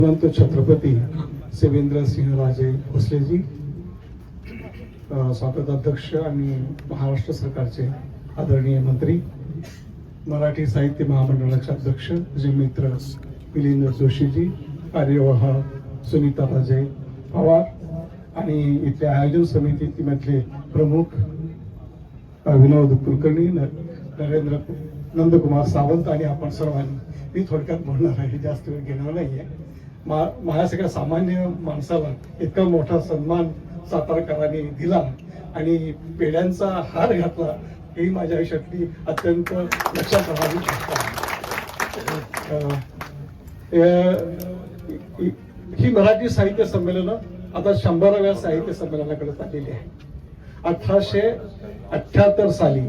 छत्रपती शिवेंद्र सिंह राजे भोसले जी, स्वागताध्यक्ष आणि महाराष्ट्र सरकारचे आदरणीय मंत्री, मराठी साहित्य महामंडळाचे अध्यक्ष जे मित्र मिलिंद जोशीजी, कार्यवाह सुनीता राजे पवार आणि इथल्या आयोजन समितीमधले प्रमुख विनोद कुलकर्णी, नरेंद्र नंदकुमार सावंत आणि आपण सर्वांनी. मी थोडक्यात बोलणार आहे, जास्त वेळ घेणार नाहीये. माझ्यासारख्या सामान्य माणसाला इतका मोठा सन्मान सातारकरांनी दिला आणि पेढ्यांचा हार घातला ही माझ्या आयुष्यातली अत्यंत लक्षात राहणारी गोष्ट आहे. ही मराठी साहित्य संमेलन आता 100व्या साहित्य संमेलनाकडे चाललेली आहे. 1878 साली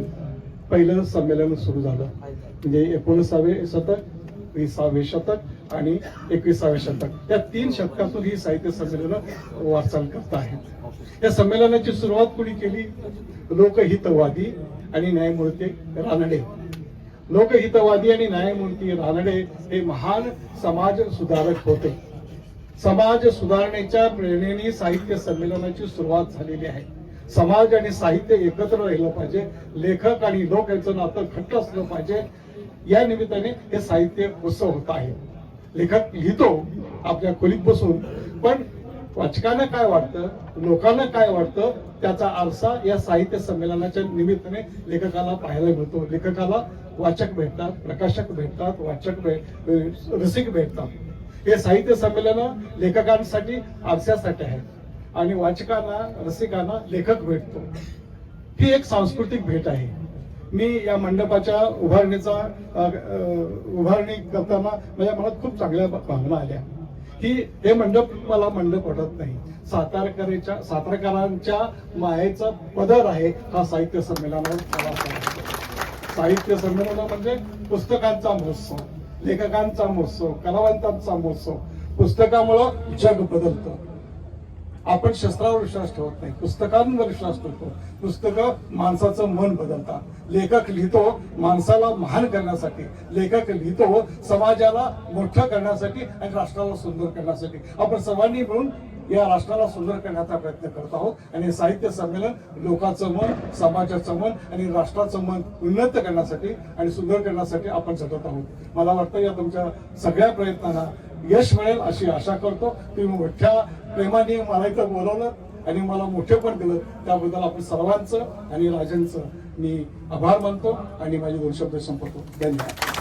पहिलं संमेलन सुरू झालं, म्हणजे 19वे शतक, 20वे शतक आणि 21वे शतक या 3 शतकातून ही साहित्य संमेलन वाटचाल करत आहेत. या संमेलनाची सुरुवात कुणी केली? लोकहितवादी आणि न्यायमूर्ती रानडे. लोकहितवादी आणि न्यायमूर्ती रानडे हे महान समाज सुधारक होते. समाज सुधारणेच्या प्रेरणेने साहित्य संमेलनाची सुरुवात झालेली आहे. समाज आणि साहित्य एकत्र राहिलं पाहिजे, लेखक आणि लोक यांचं नातं घट्ट असलं पाहिजे. या निमित्ताने हे साहित्य उत्सव होत आहे. लेखक लिहितो आपल्या खोलीत बसून, पण वाचकांना काय वाटतं, लोकांना काय वाटतं, त्याचा आरसा या साहित्य संमेलनाच्या निमित्ताने लेखकाला पाहायला मिळतो. लेखकाला वाचक भेटतात, प्रकाशक भेटतात, रसिक भेटतात. हे साहित्य संमेलन लेखकांसाठी आरशासाठी आहे आणि वाचकांना, रसिकांना लेखक भेटतो. ही एक सांस्कृतिक भेट आहे. मी या मंडपाच्या उभारणी करताना माझ्या मनात खूप चांगल्या भावना आल्या की हे मंडप मला मंडप वाटत नाही, सातारकरांच्या मायेचा पदर आहे हा साहित्य संमेलन. साहित्य संमेलन म्हणजे पुस्तकांचा महोत्सव, लेखकांचा महोत्सव, कलावंतांचा महोत्सव. पुस्तकामुळं जग बदलतं. आपण शस्त्रावर विश्वास ठेवत नाही, पुस्तकांवर विश्वास ठेवतो. पुस्तकं माणसाचं मन बदलतात. लेखक लिहितो माणसाला महान करण्यासाठी, लेखक लिहितो समाजाला मोठं करण्यासाठी आणि राष्ट्राला सुंदर करण्यासाठी. आपण सर्वांनी मिळून या राष्ट्राला सुंदर करण्याचा प्रयत्न करत आहोत आणि साहित्य संमेलन लोकांचं मन, समाजाचं मन आणि राष्ट्राचं मन उन्नत करण्यासाठी आणि सुंदर करण्यासाठी आपण झटत आहोत. मला वाटतं या तुमच्या सगळ्या प्रयत्नांना यश मिळेल अशी आशा करतो. तुम्ही मोठ्या प्रेमाने मला इथं बोलवलं आणि मला मोठेपण दिलं, त्याबद्दल आपण सर्वांचं आणि राजांचं मी आभार मानतो आणि माझे 2 शब्द संपवतो. धन्यवाद.